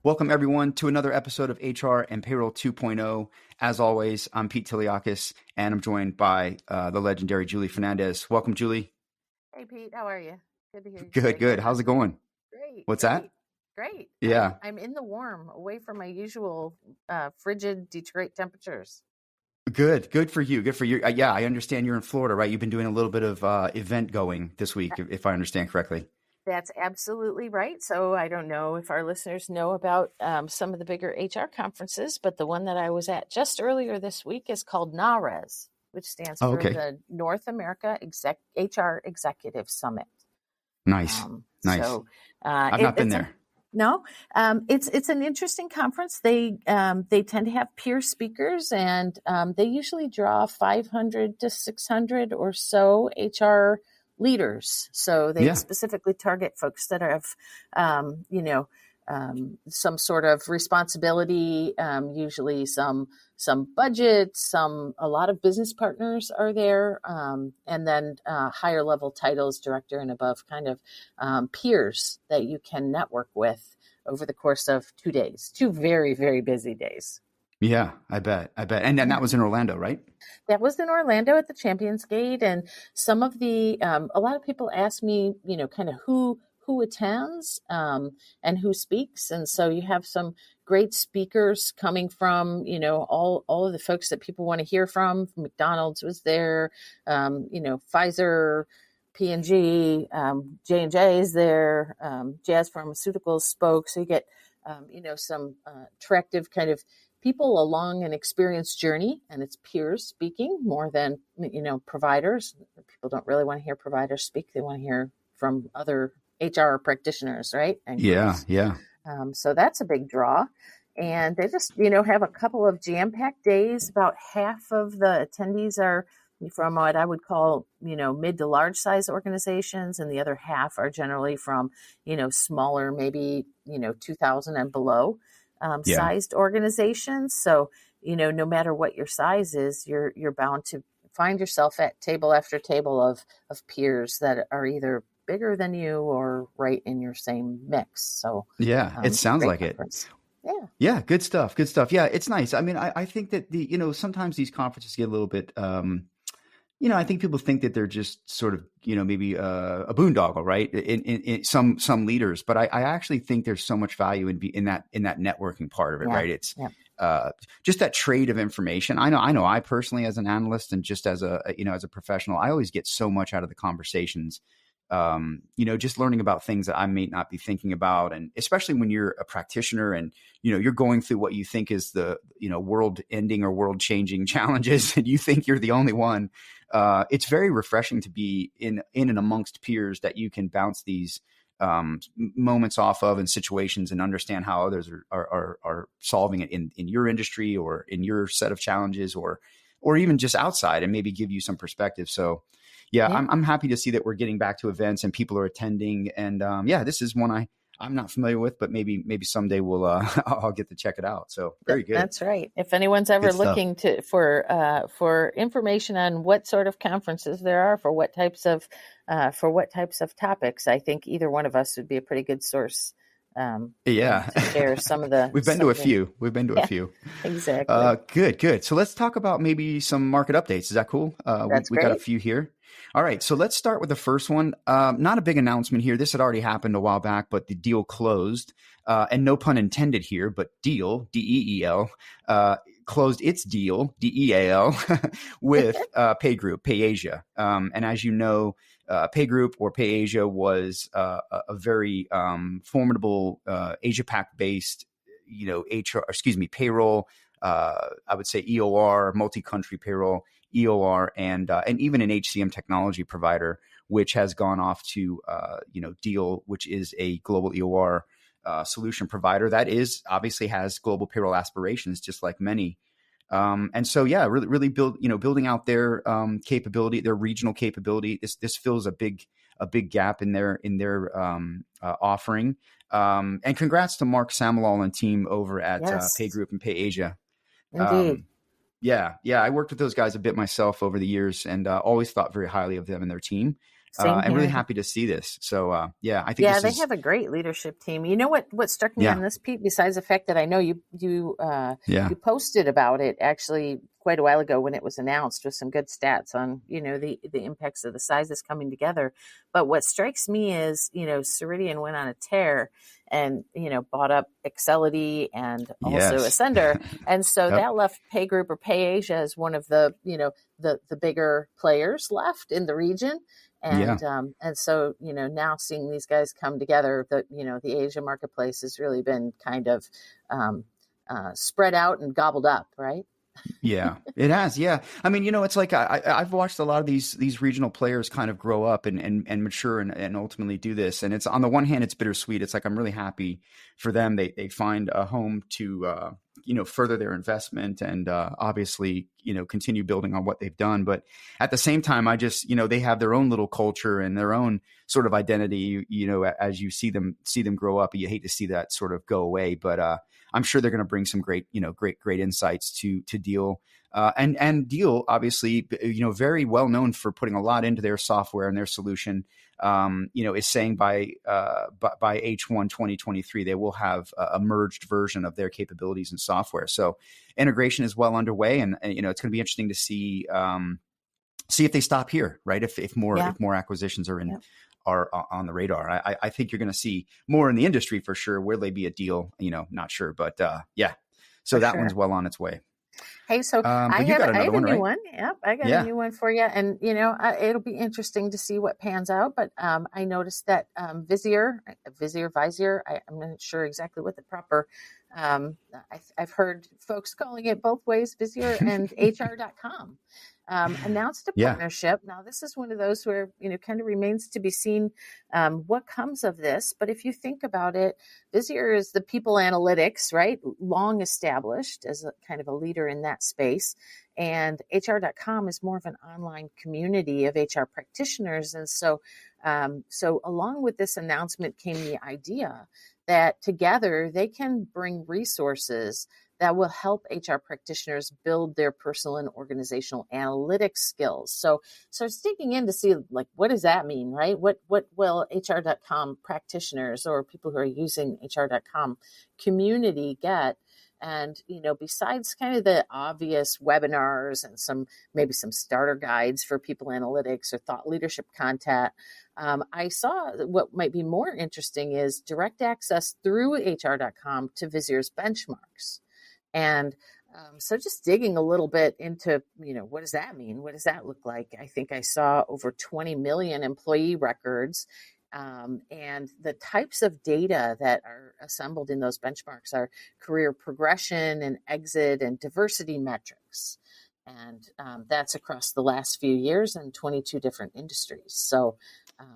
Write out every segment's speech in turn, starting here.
Welcome, everyone, to another episode of HR and Payroll 2.0. As always, I'm Pete Tiliakis, and I'm joined by the legendary Julie Fernandez. Welcome, Julie. Hey, Pete. How are you? Good to hear you. Good. How's it going? Great. What's that? Great. Yeah. I'm in the warm, away from my usual frigid Detroit temperatures. Good for you. Good for you. Yeah, I understand you're in Florida, right? You've been doing a little bit of event going this week, if I understand correctly. That's absolutely right. So I don't know if our listeners know about some of the bigger HR conferences, but the one that I was at just earlier this week is called NARES, which stands for the North America HR Executive Summit. Nice. So I've not been there. It's an interesting conference. They tend to have peer speakers, and they usually draw 500 to 600 or so HR leaders. So they specifically target folks that have, some sort of responsibility, usually some budget, a lot of business partners are there, and then higher level titles, director and above, kind of peers that you can network with over the course of 2 days, 2 very, very busy days. Yeah, I bet. And then that was in Orlando, right? That was in Orlando at the Champions Gate. And some of the, a lot of people ask me, kind of who attends and who speaks. And so you have some great speakers coming from, all of the folks that people want to hear from. McDonald's was there, Pfizer, P&G, J&J is there, Jazz Pharmaceuticals spoke. So you get, some attractive kind of people along an experienced journey, and it's peers speaking more than, providers. People don't really want to hear providers speak. They want to hear from other HR practitioners, right? And yeah. So that's a big draw. And they just, have a couple of jam-packed days. About half of the attendees are from what I would call, mid to large size organizations. And the other half are generally from, smaller, maybe, 2,000 and below sized organizations. So, no matter what your size is, you're bound to find yourself at table after table of peers that are either bigger than you or right in your same mix. So it sounds like conference. Yeah. Good stuff. Yeah. It's nice. I mean, I think that sometimes these conferences get a little bit, I think people think that they're just sort of, maybe a boondoggle, right? In some leaders, but I actually think there's so much value in that networking part of it, right? It's just that trade of information. I know I personally, as an analyst and just as as a professional, I always get so much out of the conversations. Just learning about things that I may not be thinking about. And especially when you're a practitioner and, you're going through what you think is the, world ending or world changing challenges and you think you're the only one. It's very refreshing to be in and amongst peers that you can bounce these moments off of and situations and understand how others are solving it in your industry or in your set of challenges or even just outside and maybe give you some perspective. So I'm happy to see that we're getting back to events and people are attending. And this is one I'm not familiar with, but maybe someday we'll I'll get to check it out. So very good. That's right. If anyone's ever looking for information on what sort of conferences there are for what types of topics, I think either one of us would be a pretty good source. To share some of the. We've been to a few. Exactly. Good. So let's talk about maybe some market updates. Is that cool? We got a few here. All right. So let's start with the first one. Not a big announcement here. This had already happened a while back, but the deal closed. And no pun intended here, but deal, DEEL, closed its deal, DEAL, with PayAsia. And as you know, Pay Group or PayAsia was a very formidable Asia Pac based, payroll. I would say EOR, multi-country payroll, EOR, and even an HCM technology provider, which has gone off to Deal, which is a global EOR solution provider that obviously has global payroll aspirations, just like many. And so, really building out their capability, their regional capability. This fills a big gap in their offering. And congrats to Mark Samalol and team over at Pay Group and PayAsia. Indeed. I worked with those guys a bit myself over the years and always thought very highly of them and their team. Same and really here. happy to see this. So yeah, I think Yeah, this they is have a great leadership team. You know what struck me yeah, on this, Pete, besides the fact that I know yeah, you posted about it actually quite a while ago when it was announced with some good stats on, the impacts of the sizes coming together. But what strikes me is, Ceridian went on a tear and, bought up Excelity and also yes, Ascender. And so yep, that left PayGroup or PayAsia as one of the, the bigger players left in the region. yeah. And so, now seeing these guys come together, the Asia marketplace has really been kind of um, spread out and gobbled up, right? Yeah, it has. Yeah. I mean, it's like I've watched a lot of these regional players kind of grow up and mature and ultimately do this. And it's on the one hand, it's bittersweet. It's like I'm really happy for them. They find a home to further their investment and obviously, continue building on what they've done. But at the same time, I just, they have their own little culture and their own sort of identity, as you see them grow up. You hate to see that sort of go away, but I'm sure they're going to bring some great insights to Deal. And Deal, obviously, very well known for putting a lot into their software and their solution. Is saying by H1 2023 they will have a merged version of their capabilities and software. So integration is well underway, and it's going to be interesting to see if they stop here, right? If Yeah. more acquisitions are Yeah, on the radar. I think you're going to see more in the industry for sure. Will they be a deal? Not sure, but yeah. So for that one's sure. well on its way. Hey, so But you got I another have a one, new right? one. Yep, I got a Yeah, new one for you, and it'll be interesting to see what pans out. But I noticed that Vizier. I'm not sure exactly what the proper. I've heard folks calling it both ways, Vizier and HR.com. Announced a yeah, partnership. Now, this is one of those where kind of remains to be seen what comes of this. But if you think about it, Vizier is the people analytics, right? Long established as a kind of a leader in that space. And HR.com is more of an online community of HR practitioners. And so along with this announcement came the idea that together they can bring resources that will help HR practitioners build their personal and organizational analytics skills. So it's digging in to see, like, what does that mean, right? What will HR.com practitioners or people who are using HR.com community get? And besides kind of the obvious webinars and maybe some starter guides for people analytics or thought leadership content, I saw what might be more interesting is direct access through HR.com to Vizier's benchmarks. And so just digging a little bit into, what does that mean? What does that look like? I think I saw over 20 million employee records. And the types of data that are assembled in those benchmarks are career progression and exit and diversity metrics. And that's across the last few years in 22 different industries. So,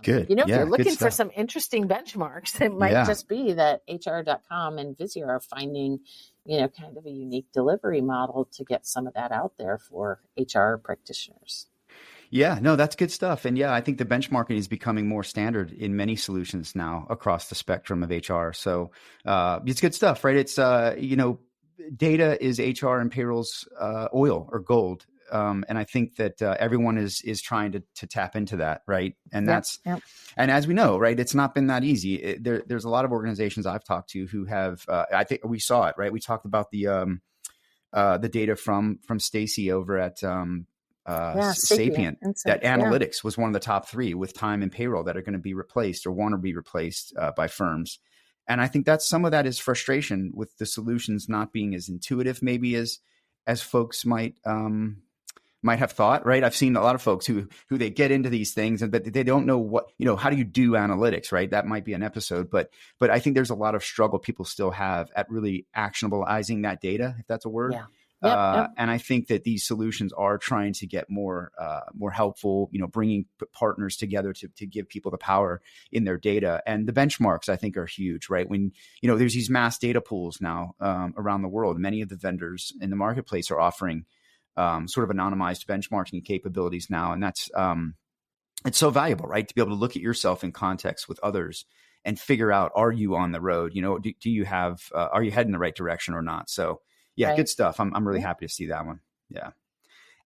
good. if you're Yeah, good looking for stuff. some interesting benchmarks, it might Yeah, just be that HR.com and Vizier are finding kind of a unique delivery model to get some of that out there for HR practitioners. yeah. No, that's good stuff. And yeah, I think the benchmarking is becoming more standard in many solutions now across the spectrum of HR. So it's good stuff, right? It's data is HR and payroll's oil or gold. And I think that everyone is trying to tap into that, right? And Yep, yep, and as we know, right, it's not been that easy. There's a lot of organizations I've talked to who have. I think we saw it, right? We talked about the data from Stacy over at yeah, Sapient Sapient. That Insights, yeah, analytics was one of the top three with time and payroll that are going to be replaced or want to be replaced by firms. And I think that's some of that is frustration with the solutions not being as intuitive, maybe as folks might have thought, right? I've seen a lot of folks who they get into these things, but they don't know what, how do you do analytics, right? That might be an episode, but I think there's a lot of struggle people still have at really actionabilizing that data, if that's a word. yeah, yep, yep, And I think that these solutions are trying to get more helpful, bringing partners together to give people the power in their data. And the benchmarks, I think, are huge, right? When, there's these mass data pools now around the world. Many of the vendors in the marketplace are offering sort of anonymized benchmarking capabilities now. And that's, it's so valuable, right? To be able to look at yourself in context with others and figure out, are you on the road? Do you have, are you heading the right direction or not? So yeah, right, good stuff. I'm really yeah. happy to see that one. Yeah.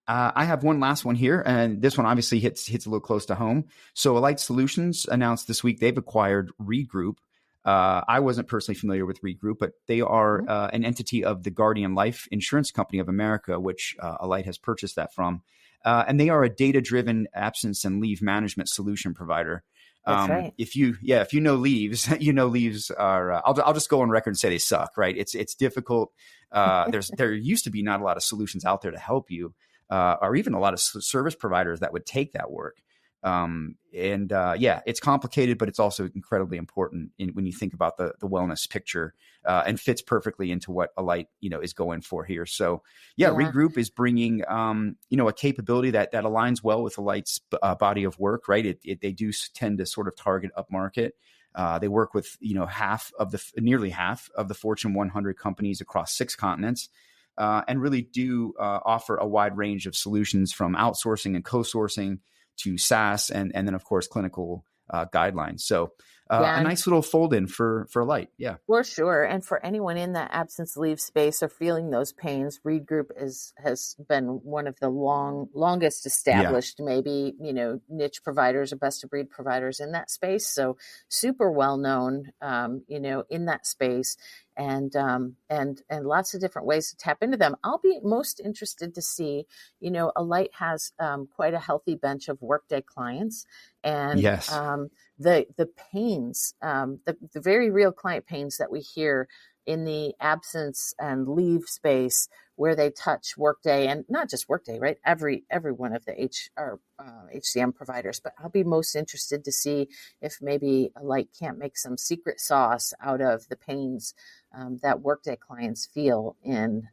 I have one last one here, and this one obviously hits a little close to home. So Alight Solutions announced this week they've acquired Reed Group. I wasn't personally familiar with Reed Group, but they are an entity of the Guardian Life Insurance Company of America, which Alight has purchased that from. And they are a data-driven absence and leave management solution provider. That's right. If you know leaves, leaves are, I'll just go on record and say they suck, right? It's difficult. There used to be not a lot of solutions out there to help you, or even a lot of service providers that would take that work. It's complicated, but it's also incredibly important when you think about the wellness picture, and fits perfectly into what Alight, is going for here. So Reed Group is bringing, a capability that aligns well with Alight's body of work, right? They do tend to sort of target upmarket. They work with, nearly half of the Fortune 100 companies across 6 continents. And really do offer a wide range of solutions from outsourcing and co-sourcing to SaaS and then, of course, clinical guidelines. So a nice little fold in for Alight. Yeah. For sure. And for anyone in that absence leave space or feeling those pains, Reed Group has been one of the longest established, maybe, niche providers or best of breed providers in that space. So super well known, in that space. And lots of different ways to tap into them. I'll be most interested to see, Alight has quite a healthy bench of Workday clients, and the pains, the very real client pains that we hear in the absence and leave space where they touch Workday, and not just Workday, right? Every one of the HCM providers. But I'll be most interested to see if maybe Alight can't make some secret sauce out of the pains that Workday clients feel in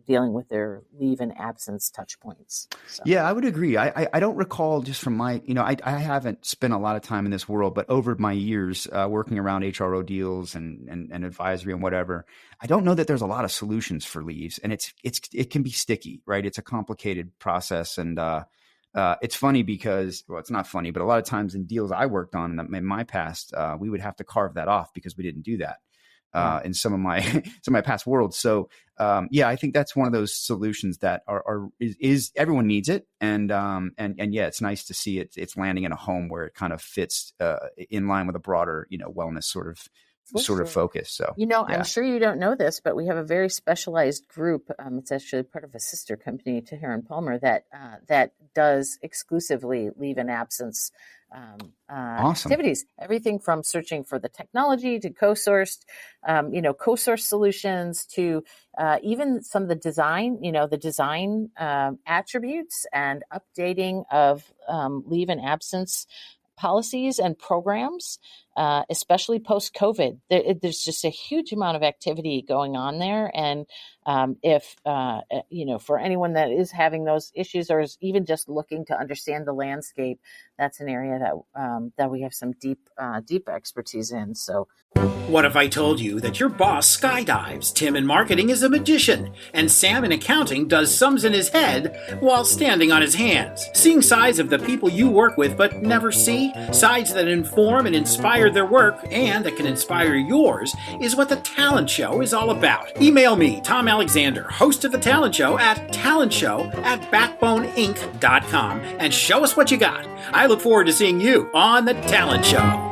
dealing with their leave and absence touch points. So. Yeah, I would agree. I don't recall, just from my, I haven't spent a lot of time in this world, but over my years working around HRO deals and advisory and whatever, I don't know that there's a lot of solutions for leaves, and it can be sticky, right? It's a complicated process, and it's funny because, well, it's not funny, but a lot of times in deals I worked on in my past, we would have to carve that off because we didn't do that. In some of my past worlds. So I think that's one of those solutions that is everyone needs it. And it's nice to see it's landing in a home where it kind of fits in line with a broader, wellness sort of focus. So, I'm sure you don't know this, but we have a very specialized group. It's actually part of a sister company to Heron Palmer that does exclusively leave and absence awesome. activities, everything from searching for the technology to co-sourced, co-source solutions to even some of the design, attributes and updating of leave and absence policies and programs, especially post-COVID. There's just a huge amount of activity going on there. And if, for anyone that is having those issues or is even just looking to understand the landscape, that's an area that we have some deep expertise in. So. What if I told you that your boss skydives, Tim in marketing is a magician, and Sam in accounting does sums in his head while standing on his hands? Seeing sides of the people you work with but never see, sides that inform and inspire their work and that can inspire yours, is what The Talent Show is all about. Email me, Tom Alexander, host of The Talent Show, at talentshow@backboneinc.com, and show us what you got. I look forward to seeing you on The Talent Show.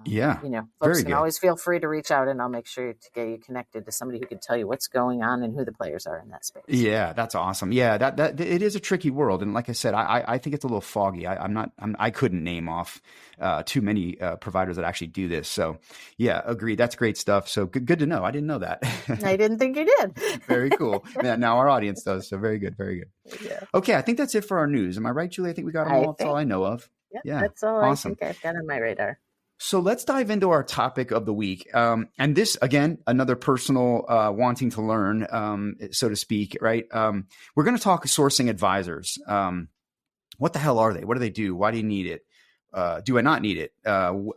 Yeah. Folks can always feel free to reach out, and I'll make sure to get you connected to somebody who can tell you what's going on and who the players are in that space. Yeah, that's awesome. Yeah, that it is a tricky world. And like I said, I think it's a little foggy. I couldn't name off too many providers that actually do this. So yeah, agreed. That's great stuff. So good to know. I didn't know that. I didn't think you did. Very cool. Yeah, now our audience does. So very good. Very good. Yeah. Okay. I think that's it for our news. Am I right, Julie? I think we got them all. That's all I know of. Yeah. That's all awesome. I think I've got on my radar. So let's dive into our topic of the week. And this, again, another personal wanting to learn, so to speak, right? We're going to talk sourcing advisors. What the hell are they? What do they do? Why do you need it? Do I not need it?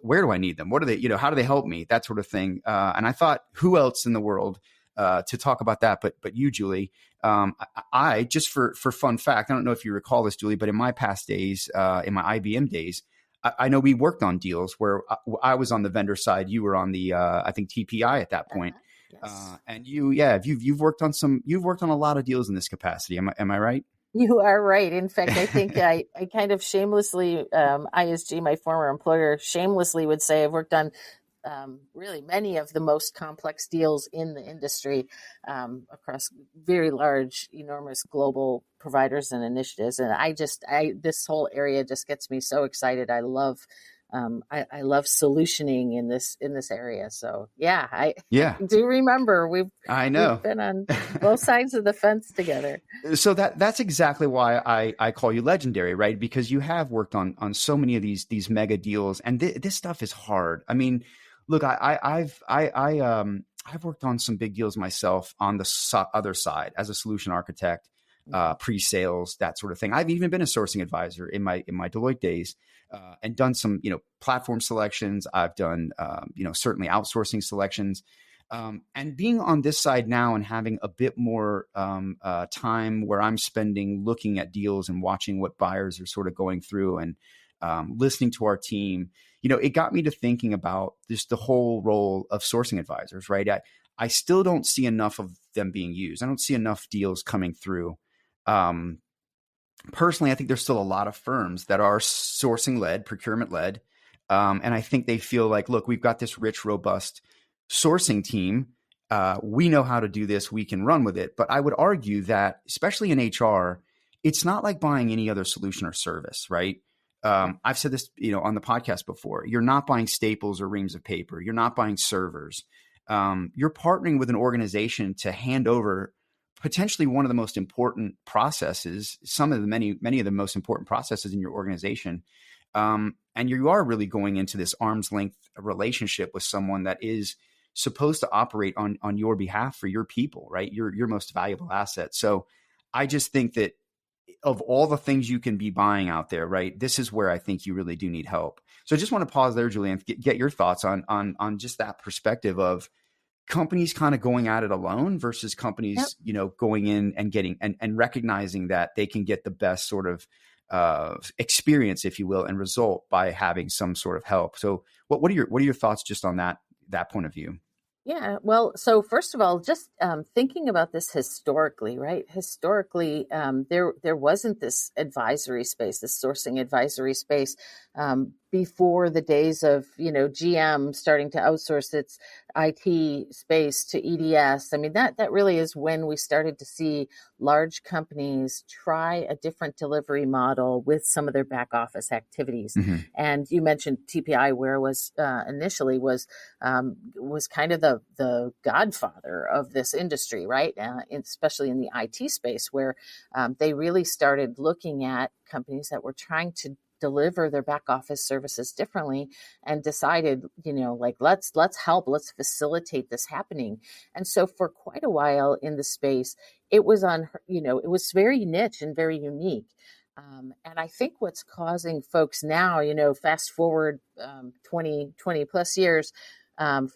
Where do I need them? What are they, how do they help me? That sort of thing. And I thought, who else in the world to talk about that? But you, Julie, I just for fun fact, I don't know if you recall this, Julie, but in my past days, in my IBM days, I know we worked on deals where I was on the vendor side. You were on the, I think, TPI at that point. Yes. And you've worked on a lot of deals in this capacity. Am I right? You are right. In fact, I think I kind of shamelessly, ISG, my former employer, shamelessly would say I've worked on really many of the most complex deals in the industry across very large, enormous global providers and initiatives. And this whole area just gets me so excited. I love solutioning in this area. So yeah, I Yeah, do remember I we've know. been on both sides of the fence together. So that's exactly why I call you legendary, right? Because you have worked on so many of these mega deals, and this stuff is hard. I mean, look, I've worked on some big deals myself on the other side as a solution architect, pre-sales, that sort of thing. I've even been a sourcing advisor in my Deloitte days, and done some platform selections. I've done certainly outsourcing selections. And being on this side now and having a bit more time where I'm spending looking at deals and watching what buyers are sort of going through and listening to our team, it got me to thinking about just the whole role of sourcing advisors, right? I still don't see enough of them being used. I don't see enough deals coming through. Personally, I think there's still a lot of firms that are sourcing led, procurement led. And I think they feel like, look, we've got this rich, robust sourcing team. We know how to do this. We can run with it. But I would argue that, especially in HR, it's not like buying any other solution or service, right? I've said this, on the podcast before. You're not buying staples or reams of paper. You're not buying servers. You're partnering with an organization to hand over potentially one of the most important processes, some of the many of the most important processes in your organization. And you are really going into this arm's length relationship with someone that is supposed to operate on your behalf for your people, right? Your most valuable asset. So I just think that of all the things you can be buying out there, right, this is where I think you really do need help. So I just want to pause there, Julian, get your thoughts on just that perspective of companies kind of going at it alone versus companies, Yep. going in and getting and recognizing that they can get the best sort of experience, if you will, and result by having some sort of help. So what are your thoughts just on that point of view? Yeah, well, so first of all, just thinking about this historically, right? Historically, there wasn't this advisory space, this sourcing advisory space, before the days of GM starting to outsource its IT space to EDS. I mean, that really is when we started to see large companies try a different delivery model with some of their back office activities. Mm-hmm. And you mentioned TPI, where was initially was kind of the godfather of this industry, right? Especially in the IT space, where they really started looking at companies that were trying to deliver their back office services differently, and decided, like, let's help, let's facilitate this happening. And so for quite a while in the space, it was it was very niche and very unique. And I think what's causing folks now, fast forward 20 plus years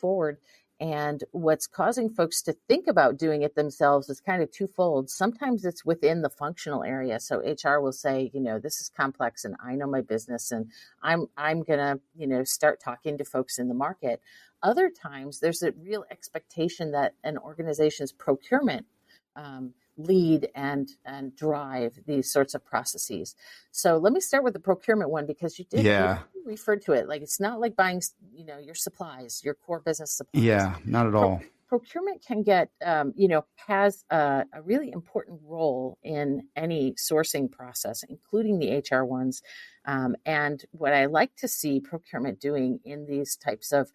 forward, and what's causing folks to think about doing it themselves is kind of twofold. Sometimes it's within the functional area. So HR will say, this is complex and I know my business, and I'm going to, start talking to folks in the market. Other times there's a real expectation that an organization's procurement lead and drive these sorts of processes. So let me start with the procurement one, because you Yeah. referred to it. Like, it's not like buying, your supplies, your core business supplies. Yeah, not at all. Procurement can get, has a really important role in any sourcing process, including the HR ones. And what I like to see procurement doing in these types of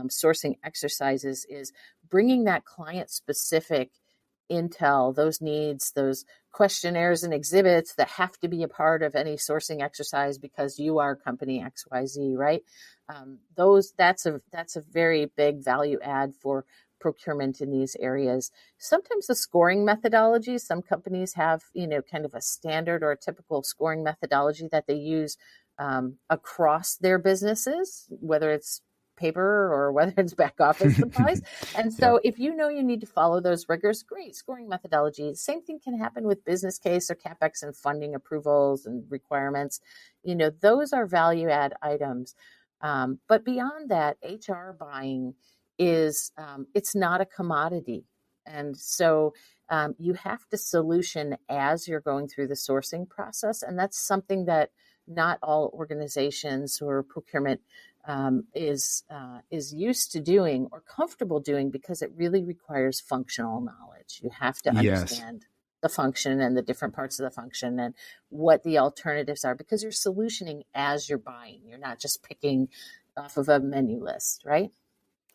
sourcing exercises is bringing that client specific intel, those needs, those questionnaires and exhibits that have to be a part of any sourcing exercise because you are company XYZ, right? That's a very big value add for procurement in these areas. Sometimes the scoring methodology, some companies have, kind of a standard or a typical scoring methodology that they use across their businesses, whether it's paper or whether it's back office supplies. And so if you need to follow those rigors, great, scoring methodology. Same thing can happen with business case or CapEx and funding approvals and requirements. Those are value add items. But beyond that, HR buying is it's not a commodity. And so you have to solution as you're going through the sourcing process. And that's something that not all organizations or procurement is used to doing or comfortable doing, because it really requires functional knowledge. You have to Yes. understand the function and the different parts of the function and what the alternatives are, because you're solutioning as you're buying. You're not just picking off of a menu list, right?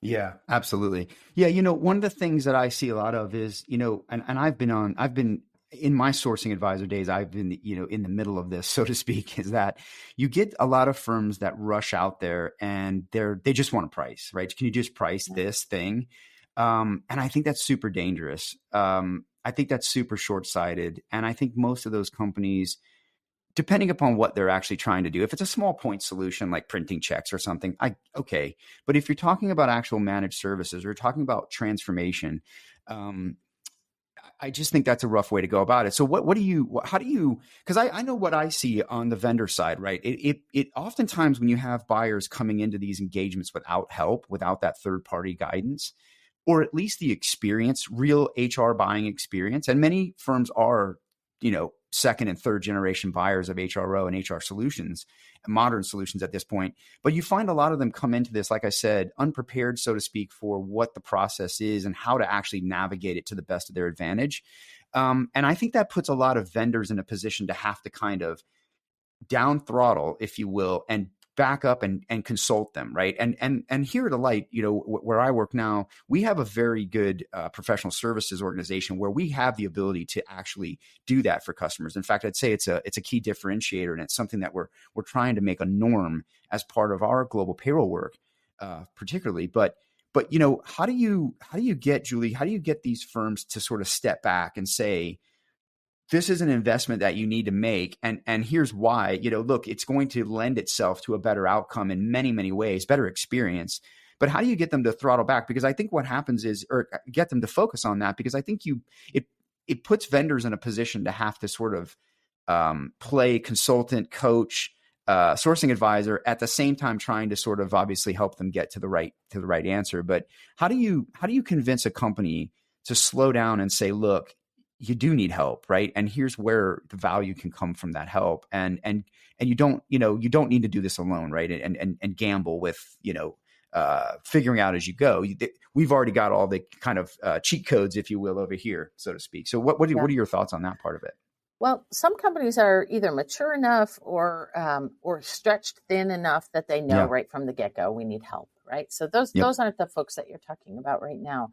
Yeah, absolutely. Yeah, one of the things that I see a lot of is, and I've been in my sourcing advisor days, I've been, in the middle of this, so to speak, is that you get a lot of firms that rush out there and they just want a price, right? Can you just price this thing? And I think that's super dangerous. I think that's super short-sighted. And I think most of those companies, depending upon what they're actually trying to do, if it's a small point solution like printing checks or something, okay. But if you're talking about actual managed services or talking about transformation, I just think that's a rough way to go about it. So how do you, because I know what I see on the vendor side, right? It oftentimes when you have buyers coming into these engagements without help, without that third party guidance, or at least the experience, real HR buying experience. And many firms are, second and third generation buyers of HRO and HR solutions, modern solutions at this point. But you find a lot of them come into this, like I said, unprepared, so to speak, for what the process is and how to actually navigate it to the best of their advantage. And I think that puts a lot of vendors in a position to have to kind of down throttle, if you will, and back up and consult them, right? And here at Alight, where I work now, we have a very good professional services organization where we have the ability to actually do that for customers. In fact, I'd say it's a key differentiator, and it's something that we're trying to make a norm as part of our global payroll work, particularly. But how do you get, Julie? How do you get these firms to sort of step back and say, this is an investment that you need to make. And here's why, look, it's going to lend itself to a better outcome in many, many ways, better experience. But how do you get them to throttle back? Because I think what happens is, or get them to focus on that, because I think it puts vendors in a position to have to sort of play consultant, coach, sourcing advisor at the same time, trying to sort of obviously help them get to the right answer. But how do you convince a company to slow down and say, look, you do need help, right? And here's where the value can come from that help. And you don't need to do this alone, right? And gamble with, figuring out as you go. We've already got all the kind of cheat codes, if you will, over here, so to speak. So what are your thoughts on that part of it? Well, some companies are either mature enough or stretched thin enough that they know right from the get-go we need help, right? So those aren't the folks that you're talking about right now.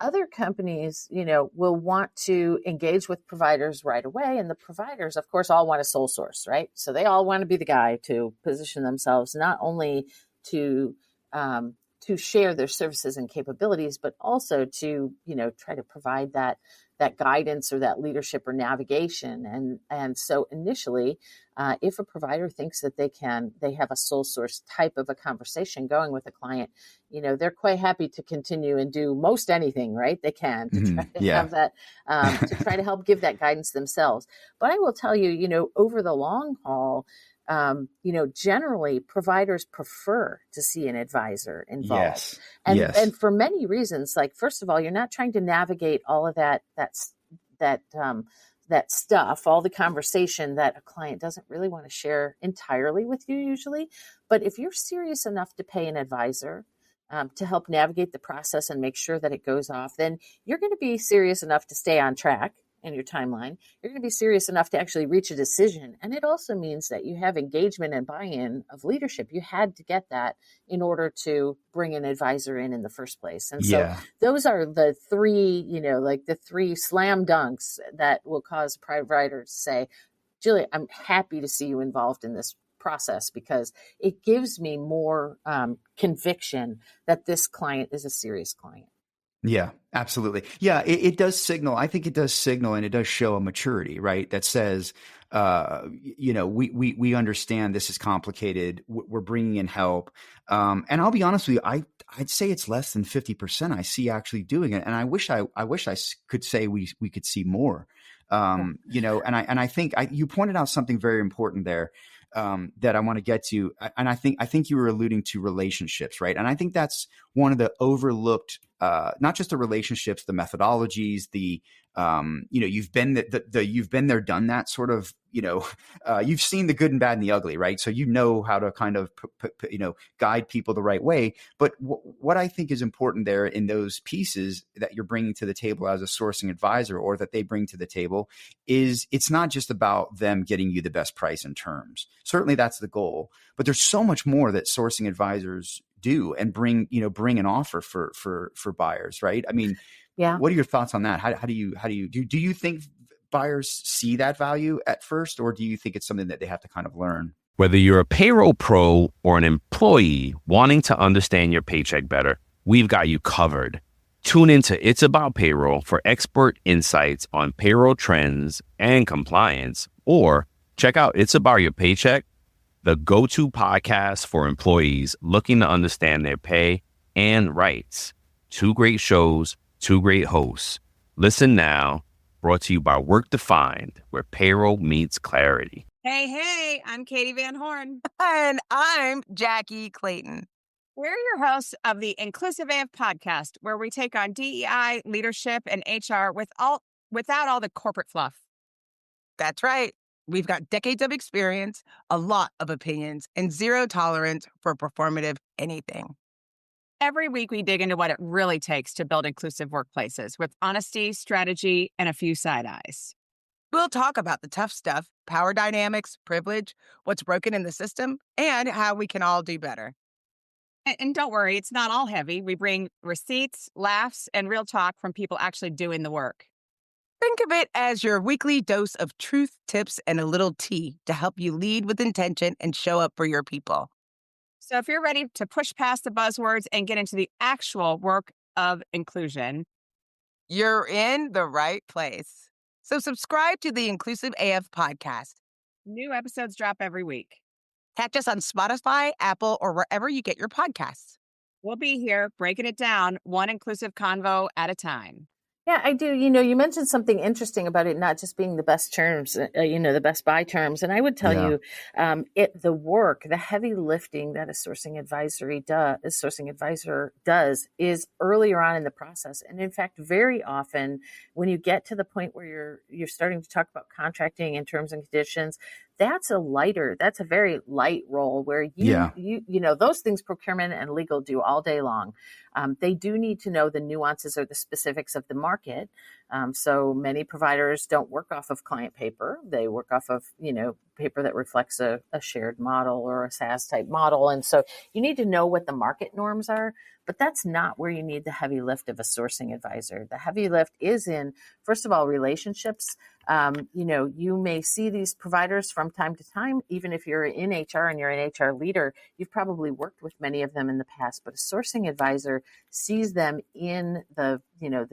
Other companies, will want to engage with providers right away. And the providers, of course, all want a sole source, right? So they all want to be the guy to position themselves, not only to share their services and capabilities, but also to, try to provide that guidance or that leadership or navigation. And so initially, if a provider thinks that they have a sole source type of a conversation going with a client, they're quite happy to continue and do most anything, right? They can to try to have that, to try to help give that guidance themselves. But I will tell you, over the long haul, generally providers prefer to see an advisor involved. Yes. And for many reasons, like, first of all, you're not trying to navigate all of that stuff, all the conversation that a client doesn't really want to share entirely with you usually. But if you're serious enough to pay an advisor to help navigate the process and make sure that it goes off, then you're going to be serious enough to stay on track in your timeline. You're going to be serious enough to actually reach a decision. And it also means that you have engagement and buy-in of leadership. You had to get that in order to bring an advisor in the first place. And so those are the three, the three slam dunks that will cause a provider to say, Julie, I'm happy to see you involved in this process, because it gives me more conviction that this client is a serious client. Yeah, absolutely. Yeah, it does signal. I think it does signal, and it does show a maturity, right? That says, we understand this is complicated. We're bringing in help. And I'll be honest with you, I'd say it's less than 50% I see actually doing it. And I wish I could say we could see more. And I think you pointed out something very important there. that I want to get to. And I think you were alluding to relationships, right? And I think that's one of the overlooked, not just the relationships, the methodologies, you've been you've been there, done that sort of, you've seen the good and bad and the ugly, right? So you know how to kind of guide people the right way. But what I think is important there in those pieces that you're bringing to the table as a sourcing advisor, or that they bring to the table, is it's not just about them getting you the best price and terms. Certainly that's the goal, but there's so much more that sourcing advisors do and bring an offer for buyers, right? I mean, Yeah. what are your thoughts on that? How do you think buyers see that value at first, or do you think it's something that they have to kind of learn? Whether you're a payroll pro or an employee wanting to understand your paycheck better, we've got you covered. Tune into It's About Payroll for expert insights on payroll trends and compliance, or check out It's About Your Paycheck, the go-to podcast for employees looking to understand their pay and rights. 2 great shows, 2 great hosts. Listen now, brought to you by Work Defined, where payroll meets clarity. Hey, I'm Katie Van Horn. And I'm Jackie Clayton. We're your hosts of the Inclusive AF podcast, where we take on DEI, leadership, and HR without all the corporate fluff. That's right. We've got decades of experience, a lot of opinions, and 0 tolerance for performative anything. Every week, we dig into what it really takes to build inclusive workplaces with honesty, strategy, and a few side eyes. We'll talk about the tough stuff, power dynamics, privilege, what's broken in the system, and how we can all do better. And don't worry, it's not all heavy. We bring receipts, laughs, and real talk from people actually doing the work. Think of it as your weekly dose of truth, tips, and a little tea to help you lead with intention and show up for your people. So if you're ready to push past the buzzwords and get into the actual work of inclusion, you're in the right place. So subscribe to the Inclusive AF podcast. New episodes drop every week. Catch us on Spotify, Apple, or wherever you get your podcasts. We'll be here breaking it down one inclusive convo at a time. Yeah, I do. You mentioned something interesting about it not just being the best terms, the best buy terms. And I would tell you, the heavy lifting that a sourcing advisor does is earlier on in the process. And in fact, very often when you get to the point where you're starting to talk about contracting and terms and conditions, that's a very light role where those things procurement and legal do all day long. They do need to know the nuances or the specifics of the market. So many providers don't work off of client paper. They work off of, paper that reflects a shared model or a SaaS type model. And so you need to know what the market norms are, but that's not where you need the heavy lift of a sourcing advisor. The heavy lift is in, first of all, relationships. You may see these providers from time to time, even if you're in HR and you're an HR leader, you've probably worked with many of them in the past, but a sourcing advisor sees them in the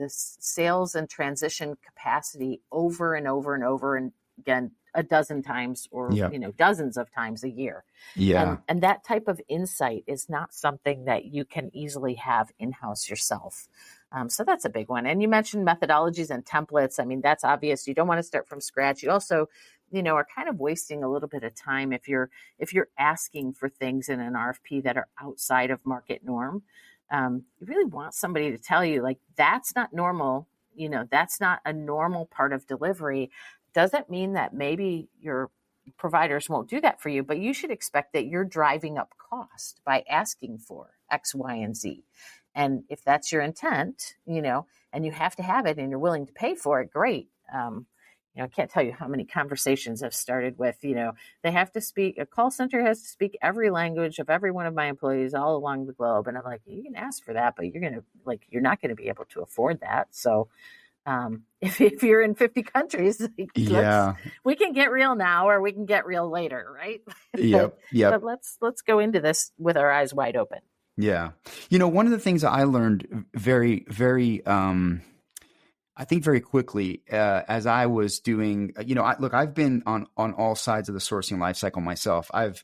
sales and transition capacity over and over and over, and again, a dozen times or, dozens of times a year. Yeah. And that type of insight is not something that you can easily have in-house yourself. So that's a big one. And you mentioned methodologies and templates. I mean, that's obvious. You don't want to start from scratch. You also, are kind of wasting a little bit of time if you're asking for things in an RFP that are outside of market norm. You really want somebody to tell you, like, that's not normal. That's not a normal part of delivery. Doesn't mean that maybe your providers won't do that for you, but you should expect that you're driving up cost by asking for X, Y, and Z. And if that's your intent, and you have to have it and you're willing to pay for it, great. I can't tell you how many conversations I've started with, they have to speak, a call center has to speak every language of every one of my employees all along the globe. And I'm like, you can ask for that, but you're not going to be able to afford that. So if you're in 50 countries, we can get real now or we can get real later, right? Yep. But let's go into this with our eyes wide open. Yeah. One of the things that I learned very, very, I think very quickly, as I was doing, I've been on all sides of the sourcing lifecycle myself. I've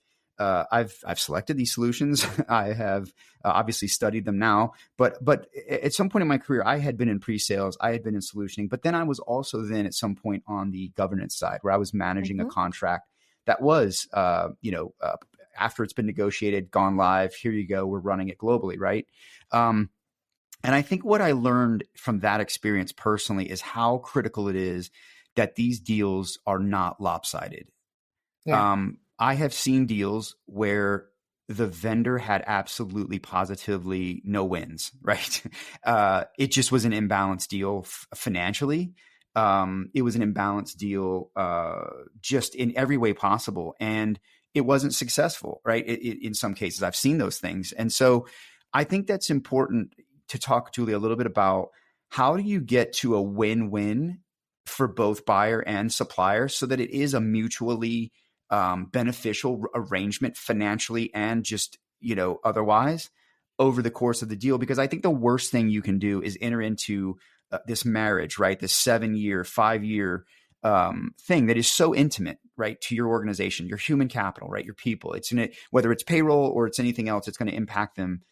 selected these solutions. I have obviously studied them now, but at some point in my career, I had been in pre-sales, I had been in solutioning, but then I was also at some point on the governance side where I was managing a contract that was, after it's been negotiated, gone live, here you go, we're running it globally, right? And I think what I learned from that experience personally is how critical it is that these deals are not lopsided. Yeah. I have seen deals where the vendor had absolutely positively no wins, right? It just was an imbalanced deal financially. It was an imbalanced deal just in every way possible. And it wasn't successful, right? In some cases, I've seen those things. And so I think that's important to talk, Julie, a little bit about how do you get to a win-win for both buyer and supplier so that it is a mutually beneficial arrangement financially and just, otherwise over the course of the deal. Because I think the worst thing you can do is enter into this marriage, right? This 7-year, 5-year thing that is so intimate, right? To your organization, your human capital, right? Your people. It's in it, whether it's payroll or it's anything else, it's going to impact them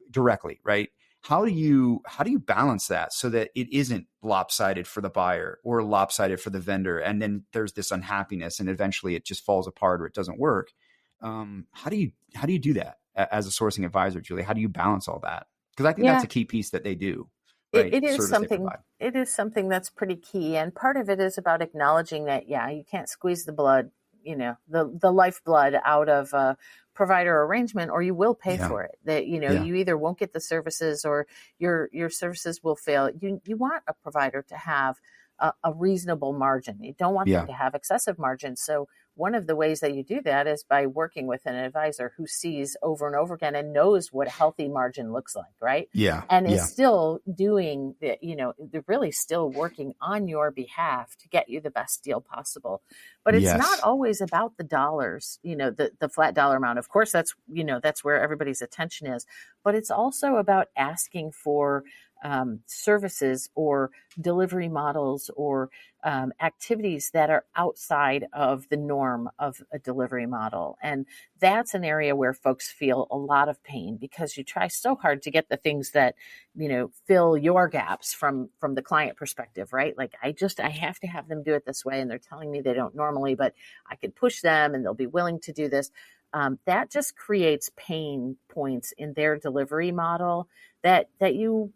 directly, right? How do you balance that so that it isn't lopsided for the buyer or lopsided for the vendor, and then there's this unhappiness and eventually it just falls apart or it doesn't work? How do you do that as a sourcing advisor, Julie? How do you balance all that? Because I think that's a key piece that they do. Right? It is something. It is something that's pretty key, and part of it is about acknowledging that you can't squeeze the blood, the lifeblood out of a provider arrangement, or you will pay for it. That you either won't get the services or your services will fail. You want a provider to have a reasonable margin. You don't want them to have excessive margin. So one of the ways that you do that is by working with an advisor who sees over and over again and knows what a healthy margin looks like, right? Yeah. And is still doing the, they're really still working on your behalf to get you the best deal possible. But it's not always about the dollars, the flat dollar amount. Of course, that's where everybody's attention is. But it's also about asking for services or delivery models or activities that are outside of the norm of a delivery model. And that's an area where folks feel a lot of pain because you try so hard to get the things that, fill your gaps from the client perspective, right? Like I have to have them do it this way and they're telling me they don't normally, but I could push them and they'll be willing to do this. That just creates pain points in their delivery model that you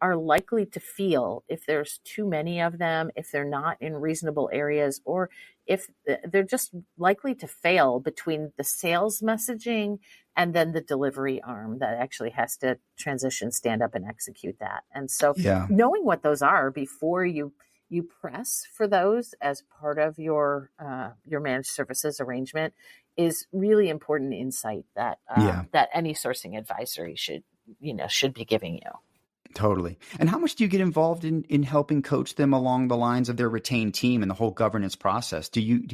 are likely to feel if there's too many of them, if they're not in reasonable areas, or if they're just likely to fail between the sales messaging and then the delivery arm that actually has to transition, stand up, and execute that. And so knowing what those are before you press for those as part of your managed services arrangement is really important insight that that any sourcing advisory should be giving you. Totally. And how much do you get involved in helping coach them along the lines of their retained team and the whole governance process? Do you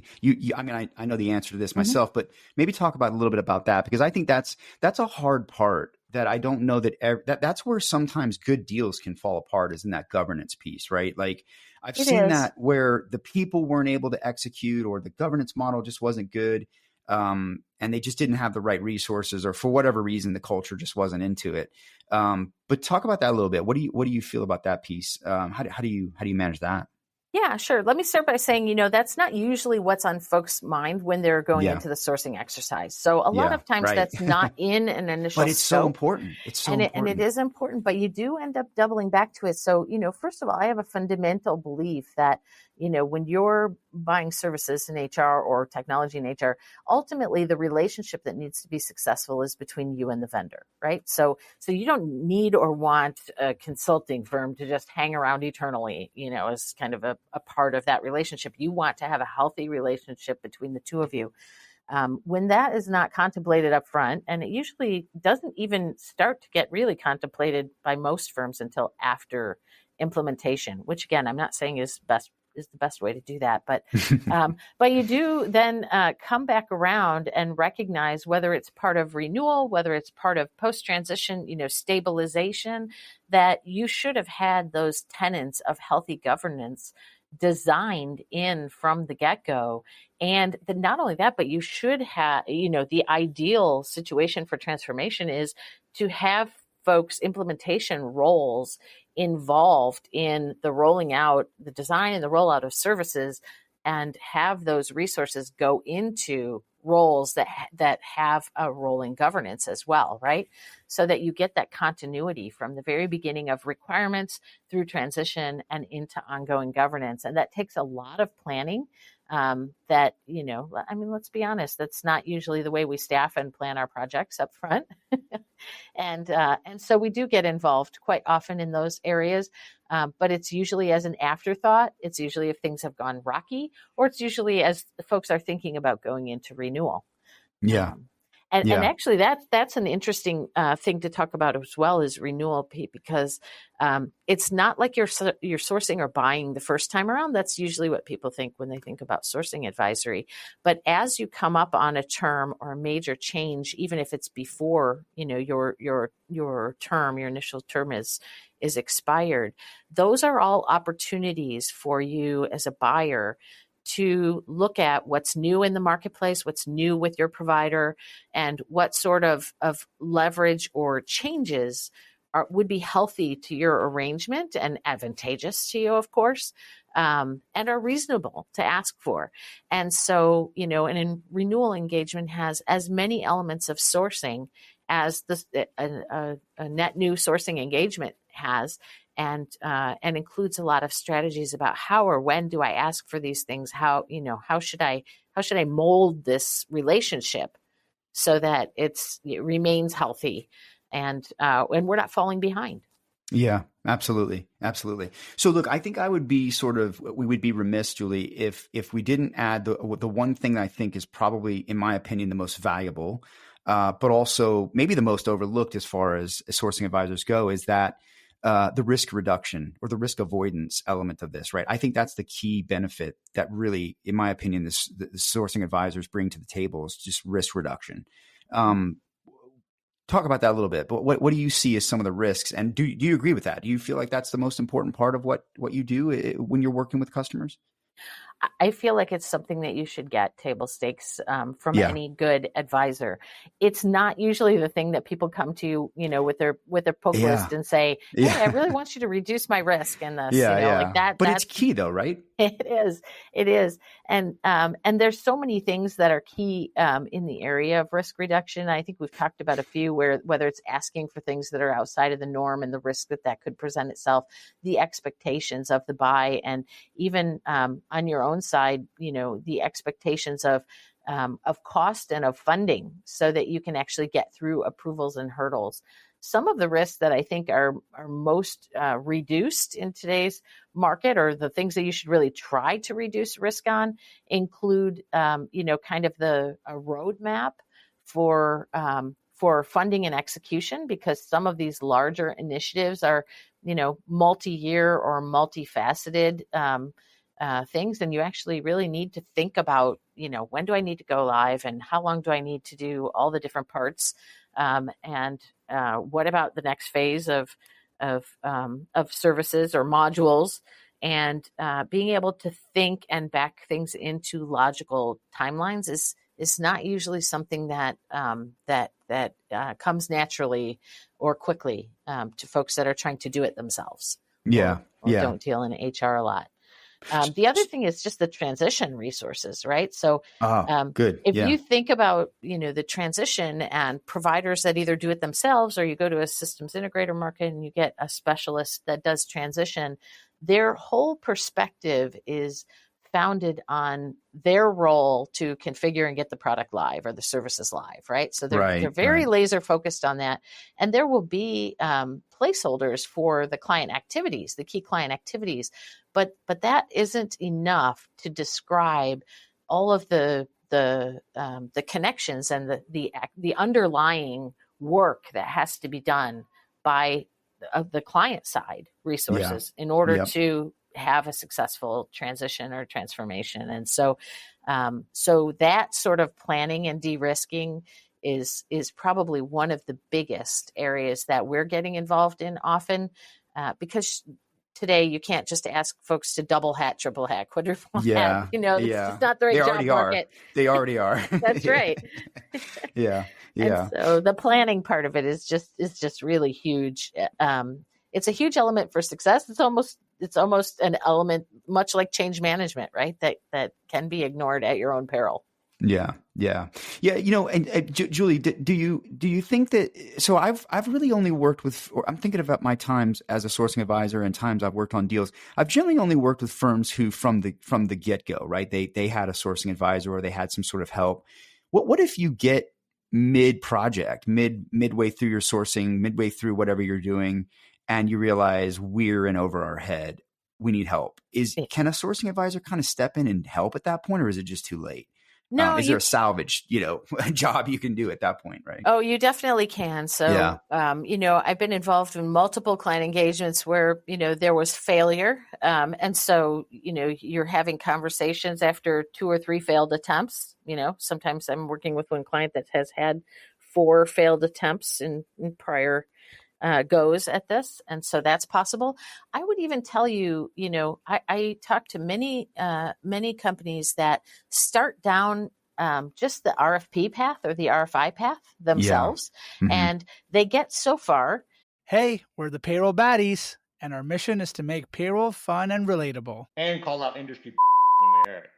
I mean, I know the answer to this myself, but maybe talk about a little bit about that, because I think that's a hard part that I don't know that's where sometimes good deals can fall apart, is in that governance piece, right? Like I've seen that where the people weren't able to execute or the governance model just wasn't good. And they just didn't have the right resources, or for whatever reason, the culture just wasn't into it. But talk about that a little bit. What do you feel about that piece? How do you manage that? Yeah, sure. Let me start by saying, that's not usually what's on folks' mind when they're going into the sourcing exercise. So a lot of times that's not in an initial But it's scope. so important. It's so important. And it is important, but you do end up doubling back to it. So, first of all, I have a fundamental belief that, when you're buying services in HR or technology in HR, ultimately the relationship that needs to be successful is between you and the vendor, right? So you don't need or want a consulting firm to just hang around eternally, as kind of a part of that relationship. You want to have a healthy relationship between the two of you. When that is not contemplated up front, and it usually doesn't even start to get really contemplated by most firms until after implementation, which again, I'm not saying is the best way to do that, but you do then come back around and recognize whether it's part of renewal, whether it's part of post-transition, stabilization, that you should have had those tenets of healthy governance designed in from the get-go. And not only that, but you should have, the ideal situation for transformation is to have folks' implementation roles involved in the rolling out, the design and the rollout of services and have those resources go into roles that have a role in governance as well, right? So that you get that continuity from the very beginning of requirements through transition and into ongoing governance. And that takes a lot of planning. That, I mean, let's be honest, that's not usually the way we staff and plan our projects up front. And so we do get involved quite often in those areas, but it's usually as an afterthought. It's usually if things have gone rocky, or it's usually as the folks are thinking about going into renewal. Yeah. And actually, that's an interesting thing to talk about as well, is renewal, Pete, because it's not like you're sourcing or buying the first time around. That's usually what people think when they think about sourcing advisory. But as you come up on a term or a major change, even if it's before your term, your initial term is expired, those are all opportunities for you as a buyer to look at what's new in the marketplace, what's new with your provider, and what sort of leverage or changes would be healthy to your arrangement and advantageous to you, of course, and are reasonable to ask for. And so, and renewal engagement has as many elements of sourcing as a net new sourcing engagement has. And includes a lot of strategies about how or when do I ask for these things? How should I mold this relationship so that it remains healthy and we're not falling behind. Yeah, absolutely. Absolutely. So look, I think we would be remiss, Julie, if we didn't add the one thing that I think is probably, in my opinion, the most valuable, but also maybe the most overlooked as far as sourcing advisors go, is that the risk reduction or the risk avoidance element of this, right? I think that's the key benefit that really, in my opinion, the sourcing advisors bring to the table, is just risk reduction. Talk about that a little bit, but what do you see as some of the risks? And do you agree with that? Do you feel like that's the most important part of what you do when you're working with customers? I feel like it's something that you should get table stakes from any good advisor. It's not usually the thing that people come to, with their poke list and say, "Hey, I really want you to reduce my risk in this." Like that. But it's key, though, right? It is, and there's so many things that are key in the area of risk reduction. I think we've talked about a few, whether it's asking for things that are outside of the norm and the risk that could present itself, the expectations of the buy, and even on your own side, the expectations of cost and of funding, so that you can actually get through approvals and hurdles. Some of the risks that I think are most reduced in today's market, or the things that you should really try to reduce risk on, include, kind of a roadmap for funding and execution, because some of these larger initiatives are, multi-year or multifaceted things, and you actually really need to think about, when do I need to go live, and how long do I need to do all the different parts, and what about the next phase of services or modules, and being able to think and back things into logical timelines is not usually something that comes naturally or quickly to folks that are trying to do it themselves. Or don't deal in HR a lot. The other thing is just the transition resources, right? So if you think about, the transition and providers that either do it themselves, or you go to a systems integrator market and you get a specialist that does transition, their whole perspective is founded on their role to configure and get the product live or the services live, right? So they're very laser focused on that. And there will be placeholders for the client activities, the key client activities, but that isn't enough to describe all of the connections and the underlying work that has to be done by the client side resources in order to have a successful transition or transformation. And so that sort of planning and de-risking is probably one of the biggest areas that we're getting involved in often, because today you can't just ask folks to double hat, triple hat, quadruple hat. It's just not the right job market. They already are. That's right. Yeah. And so the planning part of it is just really huge. It's a huge element for success. It's almost it's almost an element, much like change management, right? That can be ignored at your own peril. Yeah. And Julie, do you think that? So I've really only worked with. Or I'm thinking about my times as a sourcing advisor and times I've worked on deals. I've generally only worked with firms who, from the get go, right? They had a sourcing advisor or they had some sort of help. What if you get mid project, midway through your sourcing, midway through whatever you're doing, and you realize we're in over our head? We need help. Can a sourcing advisor kind of step in and help at that point, or is it just too late? No, is there a salvage, job you can do at that point, right? Oh, you definitely can. So, Yeah. I've been involved in multiple client engagements where, there was failure. And so, you're having conversations after 2 or 3 failed attempts. Sometimes I'm working with one client that has had 4 failed attempts in prior goes at this. And so that's possible. I would even tell you, I talk to many companies that start down just the RFP path or the RFI path themselves. Yeah. Mm-hmm. And they get so far. Hey, we're the payroll baddies, and our mission is to make payroll fun and relatable. And call out industry when we hear it.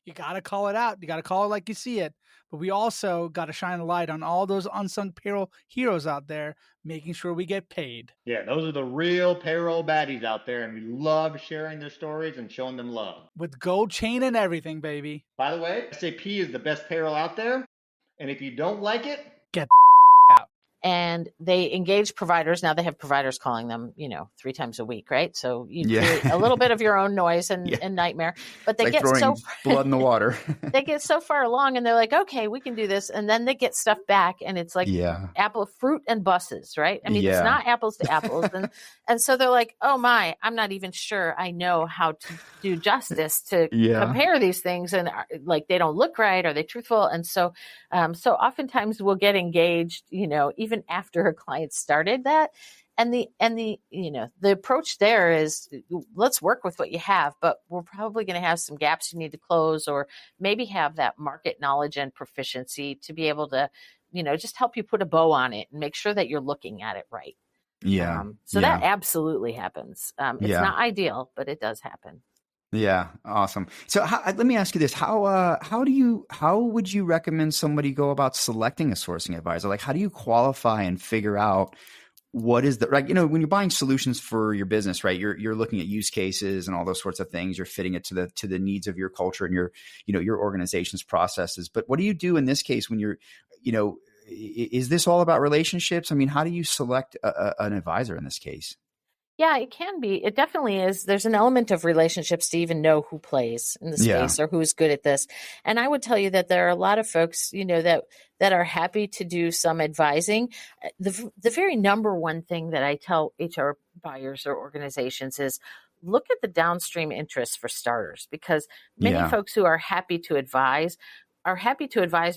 You got to call it out. You got to call it like you see it. But we also got to shine a light on all those unsung payroll heroes out there, making sure we get paid. Yeah, those are the real payroll baddies out there, and we love sharing their stories and showing them love. With gold chain and everything, baby. By the way, SAP is the best payroll out there, and if you don't like it, get out. And they engage providers. Now they have providers calling them, 3 times a week, right? So you create a little bit of your own noise and nightmare. But they get so blood in the water. They get so far along, and they're like, "Okay, we can do this." And then they get stuff back, and it's like apple fruit and buses, right? I mean, it's not apples to apples, and so they're like, "Oh my, I'm not even sure I know how to do justice to compare these things, and like they don't look right. Are they truthful?" And so oftentimes we'll get engaged, even after a client started that. And the approach there is, let's work with what you have, but we're probably going to have some gaps you need to close, or maybe have that market knowledge and proficiency to be able to, just help you put a bow on it and make sure that you're looking at it right. Yeah. That absolutely happens. It's not ideal, but it does happen. Yeah. Awesome. So let me ask you this. How would you recommend somebody go about selecting a sourcing advisor? Like, how do you qualify and figure out what is the, like, when you're buying solutions for your business, right? You're looking at use cases and all those sorts of things. You're fitting it to the needs of your culture and your organization's processes. But what do you do in this case when you're, is this all about relationships? I mean, how do you select an advisor in this case? Yeah, it can be. It definitely is. There's an element of relationships to even know who plays in the space or who's good at this. And I would tell you that there are a lot of folks, that are happy to do some advising. The very number one thing that I tell HR buyers or organizations is look at the downstream interests for starters, because many folks who are happy to advise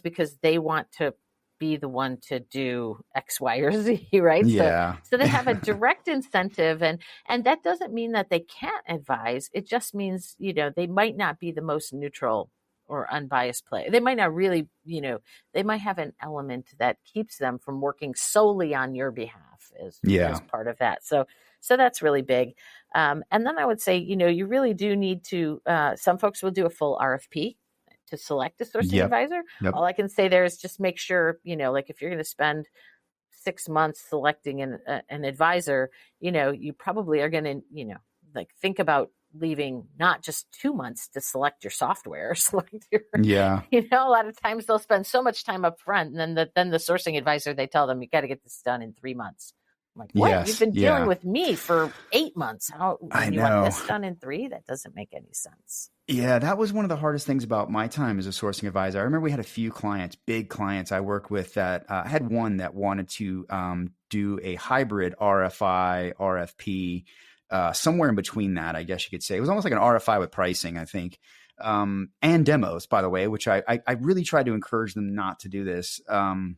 because they want to be the one to do X, Y, or Z, right? Yeah. So they have a direct incentive, and that doesn't mean that they can't advise. It just means, they might not be the most neutral or unbiased play. They might not really, they might have an element that keeps them from working solely on your behalf as part of that. So that's really big. And then I would say, you really do need to, some folks will do a full RFP to select a sourcing advisor. All I can say there is just make sure, like if you're going to spend 6 months selecting an advisor, you probably are going to, think about leaving not just 2 months to select your software, select your, a lot of times they'll spend so much time up front, and then the sourcing advisor, they tell them, you got to get this done in 3 months. I'm like, what? You've been dealing with me for 8 months. How you want this done in 3? That doesn't make any sense. Yeah, that was one of the hardest things about my time as a sourcing advisor. I remember we had a few clients, big clients I work with that I had one that wanted to do a hybrid RFI, RFP, somewhere in between that, I guess you could say. It was almost like an RFI with pricing, I think, and demos, by the way, which I really tried to encourage them not to do this. And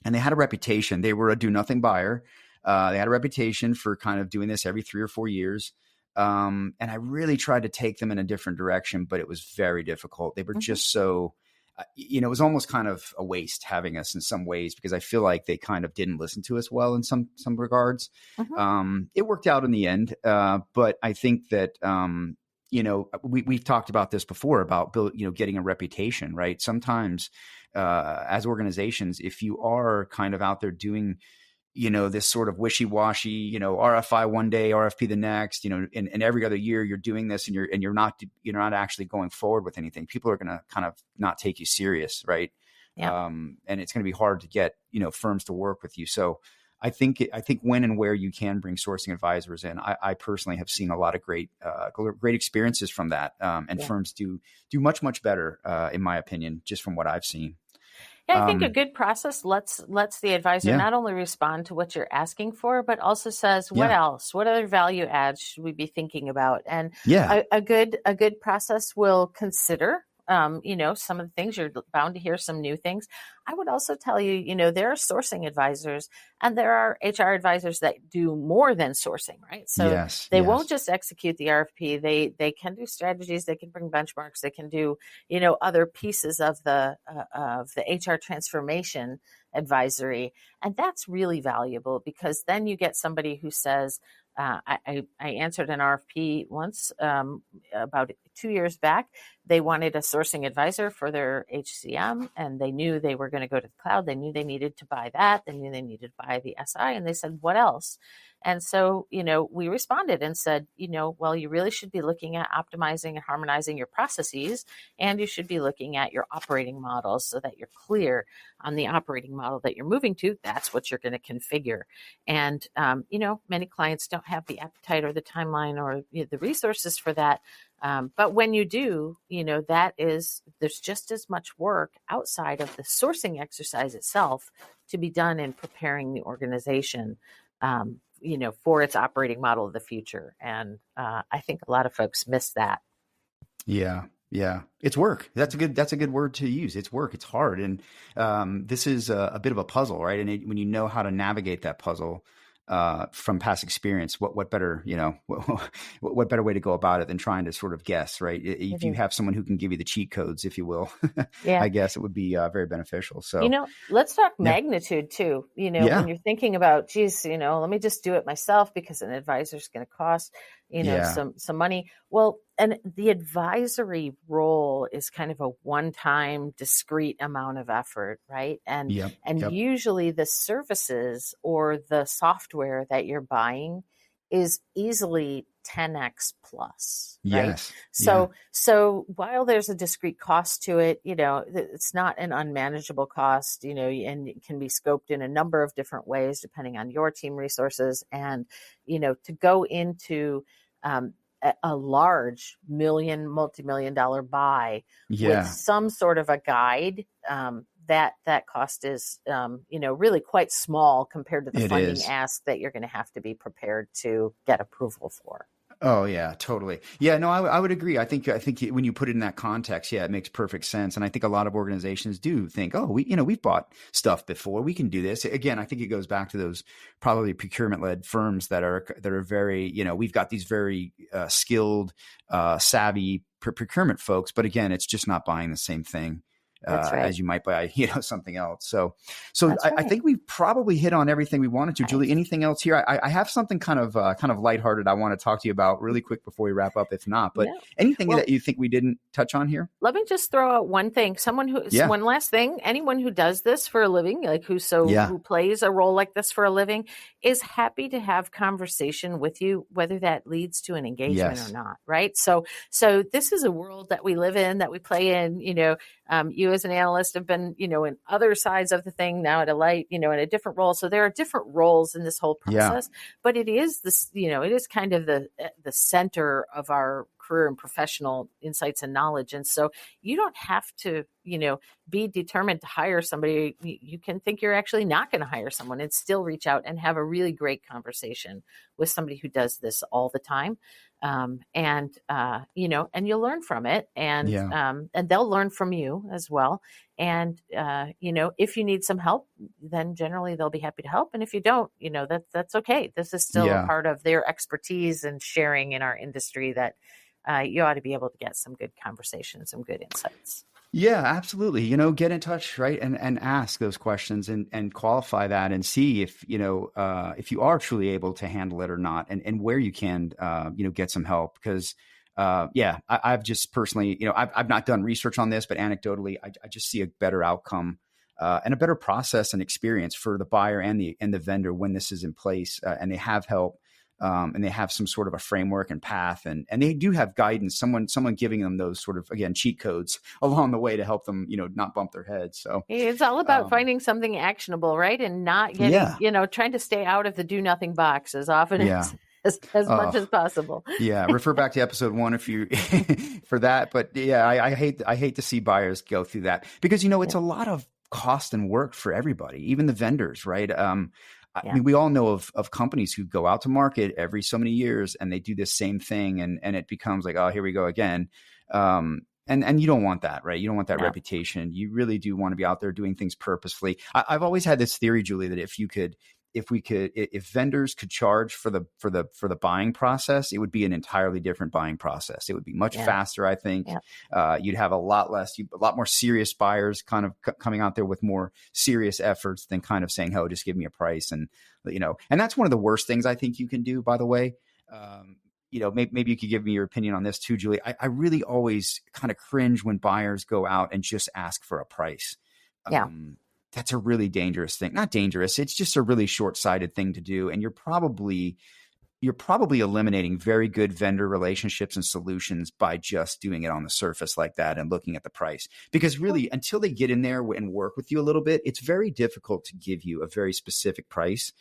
they had a reputation. They were a do-nothing buyer. They had a reputation for kind of doing this every 3 or 4 years. And I really tried to take them in a different direction, but it was very difficult. They were just so it was almost kind of a waste having us in some ways, because I feel like they kind of didn't listen to us well in some regards. It worked out in the end, but I think that we've talked about this before about getting a reputation, right? Sometimes as organizations, if you are kind of out there doing this sort of wishy-washy, RFI one day, RFP the next, and every other year you're doing this, and you're not actually going forward with anything, people are going to kind of not take you serious, right? Yeah. And it's going to be hard to get firms to work with you. So I think when and where you can bring sourcing advisors in, I personally have seen a lot of great experiences from that, and firms do much better, in my opinion, just from what I've seen. Yeah, I think a good process lets the advisor not only respond to what you're asking for, but also says, what else? What other value adds should we be thinking about? And a good process will consider some of the things. You're bound to hear some new things. I would also tell you, there are sourcing advisors and there are HR advisors that do more than sourcing, right? So they won't just execute the RFP. They can do strategies. They can bring benchmarks. They can do, other pieces of the HR transformation advisory. And that's really valuable, because then you get somebody who says, I answered an RFP once about 2 years back. They wanted a sourcing advisor for their HCM, and they knew they were going to go to the cloud. They knew they needed to buy that. They knew they needed to buy the SI, and they said, what else? And so, we responded and said, well, you really should be looking at optimizing and harmonizing your processes, and you should be looking at your operating models so that you're clear on the operating model that you're moving to. That's what you're going to configure. And, many clients don't have the appetite or the timeline or the resources for that. But when you do, there's just as much work outside of the sourcing exercise itself to be done in preparing the organization, for its operating model of the future. And I think a lot of folks miss that. Yeah. It's work. That's a good word to use. It's work. It's hard. And this is a bit of a puzzle, right? And when you know how to navigate that puzzle, from past experience, what better, what better way to go about it than trying to sort of guess, right? If you have someone who can give you the cheat codes, if you will, I guess it would be very beneficial. So, let's talk magnitude too. When you're thinking about, geez, let me just do it myself because an advisor is going to cost, some money. Well, and the advisory role is kind of a one-time discrete amount of effort, right? And usually the services or the software that you're buying is easily 10x plus, right? So while there's a discrete cost to it, it's not an unmanageable cost, and it can be scoped in a number of different ways depending on your team resources. And, to go into a large multi-million-dollar buy with some sort of a guide, that cost is, really quite small compared to the funding ask that you're going to have to be prepared to get approval for. Oh yeah, totally. Yeah, no, I would agree. I think when you put it in that context, it makes perfect sense. And I think a lot of organizations do think, oh, we've bought stuff before, we can do this. Again, I think it goes back to those probably procurement-led firms that are very, we've got these very skilled, savvy procurement folks, but again, it's just not buying the same thing. As you might buy, something else. So I think we probably hit on everything we wanted to. Nice. Julie, anything else here? I have something kind of lighthearted I want to talk to you about really quick before we wrap up, if not. But anything that you think we didn't touch on here? Let me just throw out one thing. One last thing. Anyone who does this for a living, who plays a role like this for a living, is happy to have conversation with you, whether that leads to an engagement or not. Right. So this is a world that we live in, that we play in. You as an analyst have been, in other sides of the thing now at Alight, in a different role. So there are different roles in this whole process, but it is this, it is kind of the center of our career and professional insights and knowledge. And so you don't have to, be determined to hire somebody. You can think you're actually not going to hire someone and still reach out and have a really great conversation with somebody who does this all the time. And you'll learn from it, and they'll learn from you as well. And, if you need some help, then generally they'll be happy to help. And if you don't, that's okay. This is still a part of their expertise and sharing in our industry that you ought to be able to get some good conversation, some good insights. Yeah, absolutely. Get in touch, right? And ask those questions and qualify that and see if, if you are truly able to handle it or not, and where you can, get some help. Because, I've just personally, I've not done research on this, but anecdotally, I just see a better outcome, and a better process and experience for the buyer and the vendor when this is in place, and they have help. And they have some sort of a framework and path, and they do have guidance. Someone giving them those sort of, again, cheat codes along the way to help them, not bump their heads. So it's all about finding something actionable, right? And not getting, trying to stay out of the do nothing box as often as much as possible. Yeah. Refer back to episode 1 if you for that. But yeah, I hate to see buyers go through that because, it's a lot of cost and work for everybody, even the vendors, right? I mean, we all know of companies who go out to market every so many years and they do this same thing, and it becomes like, oh, here we go again. And you don't want that, right? You don't want that reputation. You really do want to be out there doing things purposefully. I've always had this theory, Julie, that if vendors could charge for the buying process, it would be an entirely different buying process. It would be much faster, I think. You'd have a lot more serious buyers kind of coming out there with more serious efforts than kind of saying, "Oh, just give me a price." And and that's one of the worst things I think you can do, by the way. Maybe you could give me your opinion on this too, Julie. I really always kind of cringe when buyers go out and just ask for a price. That's a really dangerous thing. Not dangerous. It's just a really short-sighted thing to do. And you're probably eliminating very good vendor relationships and solutions by just doing it on the surface like that and looking at the price. Because really, until they get in there and work with you a little bit, it's very difficult to give you a very specific price,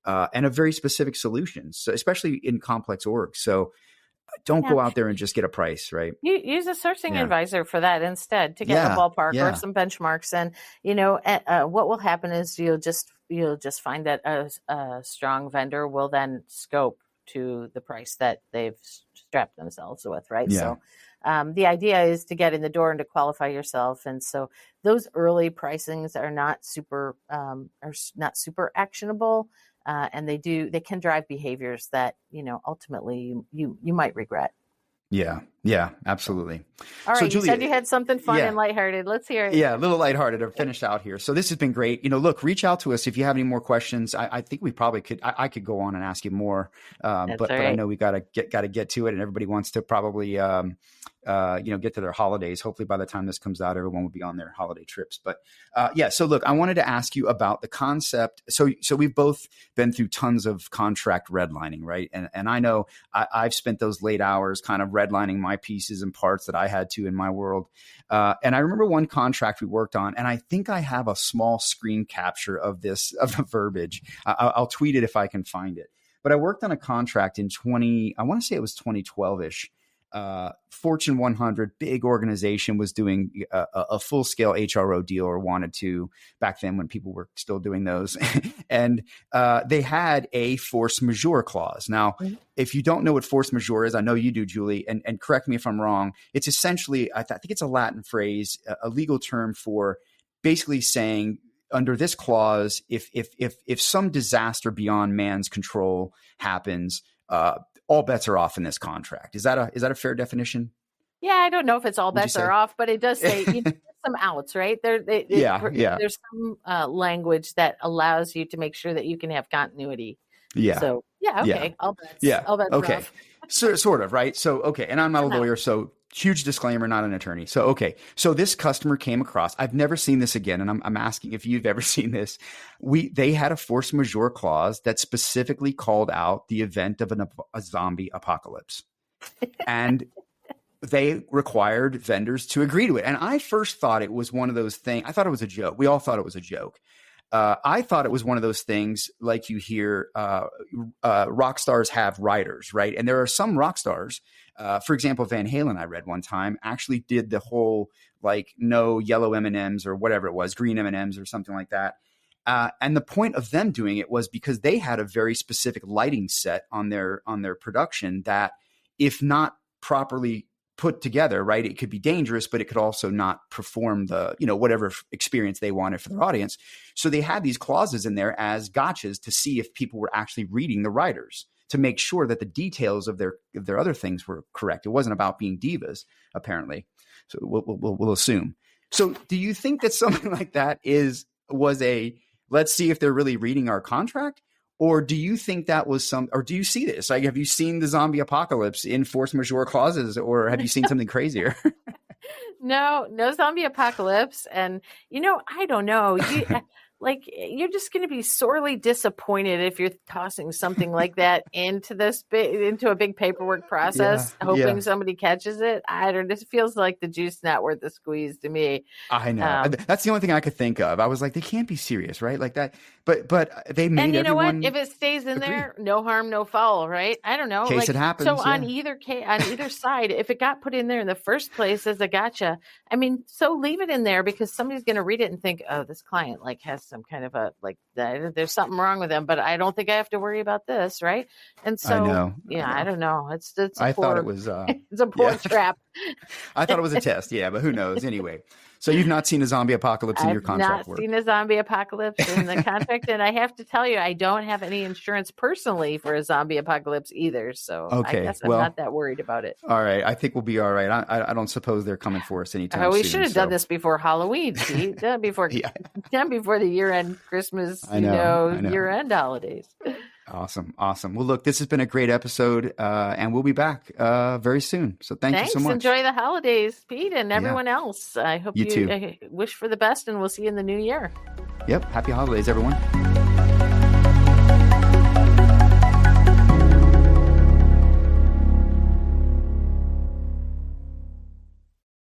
and a very specific solution, so especially in complex orgs. So don't go out there and just get a price, right? You use a sourcing advisor for that instead to get a ballpark or some benchmarks. And, what will happen is you'll just find that a strong vendor will then scope to the price that they've strapped themselves with, right? Yeah. So the idea is to get in the door and to qualify yourself. And so those early pricings are not super actionable. And they can drive behaviors that, ultimately you might regret. Yeah, absolutely. All right. So, You Julia, said you had something fun and lighthearted. Let's hear it. Yeah, a little lighthearted to finish out here. So this has been great. Look, reach out to us if you have any more questions. I think we probably could. I could go on and ask you more, but I know we got to get to it, and everybody wants to probably get to their holidays. Hopefully, by the time this comes out, everyone will be on their holiday trips. But so look, I wanted to ask you about the concept. So we've both been through tons of contract redlining, right? And I know I've spent those late hours kind of redlining my pieces and parts that I had to in my world. And I remember one contract we worked on, and I think I have a small screen capture of the verbiage. I'll tweet it if I can find it. But I worked on a contract in I want to say it was 2012-ish. Fortune 100, big organization, was doing a full-scale HRO deal, or wanted to, back then when people were still doing those. And they had a force majeure clause. Now, if you don't know what force majeure is, I know you do, Julie, and correct me if I'm wrong. It's essentially, I think it's a Latin phrase, a legal term for basically saying, under this clause, if some disaster beyond man's control happens, all bets are off in this contract. Is that a fair definition? Yeah, I don't know if it's all bets are off, but it does say some outs, right? There's some language that allows you to make sure that you can have continuity. Yeah. So okay. All bets. All bets okay. are off. Sort of, right? So okay, and I'm not a lawyer, so huge disclaimer, not an attorney. So okay, so this customer came across. I've never seen this again, and I'm asking if you've ever seen this. They had a force majeure clause that specifically called out the event of a zombie apocalypse, and they required vendors to agree to it. And I first thought it was one of those things. I thought it was a joke. We all thought it was a joke. I thought it was one of those things like you hear rock stars have writers, right? And there are some rock stars, for example, Van Halen, I read one time, actually did the whole like no yellow M&Ms or whatever it was, green M&Ms or something like that. And the point of them doing it was because they had a very specific lighting set on their production that, if not properly put together, right, it could be dangerous, but it could also not perform the, whatever experience they wanted for their audience. So they had these clauses in there as gotchas to see if people were actually reading the writers, to make sure that the details of their other things were correct. It wasn't about being divas, apparently. So we'll assume. So do you think that something like that was a, let's see if they're really reading our contract? Or do you think that was or do you see this? Like, have you seen the zombie apocalypse in force majeure clauses, or have you seen something crazier? No zombie apocalypse. And, I don't know. You're just going to be sorely disappointed if you're tossing something like that into a big paperwork process, hoping somebody catches it. I don't. This feels like the juice not worth the squeeze to me. I know. That's the only thing I could think of. I was like, they can't be serious, right? Like that. But they made. And you know what? If it stays in there, no harm, no foul, right? I don't know. Case it happens. So on either side, if it got put in there in the first place as a gotcha, I mean, so leave it in there because somebody's going to read it and think, oh, this client has some kind of there's something wrong with them, but I don't think I have to worry about this, right? And so, I know. I don't know. I thought it was. It's a poor trap. I thought it was a test, but who knows? Anyway, so you've not seen a zombie apocalypse in your contract work? I've not seen a zombie apocalypse in the contract, and I have to tell you, I don't have any insurance personally for a zombie apocalypse either. So I guess I'm not that worried about it. All right, I think we'll be all right. I don't suppose they're coming for us anytime soon. We should have done this before Halloween, Pete. before the year-end Christmas, year-end holidays. Awesome. Well, look, this has been a great episode, and we'll be back very soon. So thanks you so much. Enjoy the holidays, Pete, and everyone else. I hope you too. Wish for the best, and we'll see you in the new year. Yep. Happy holidays, everyone.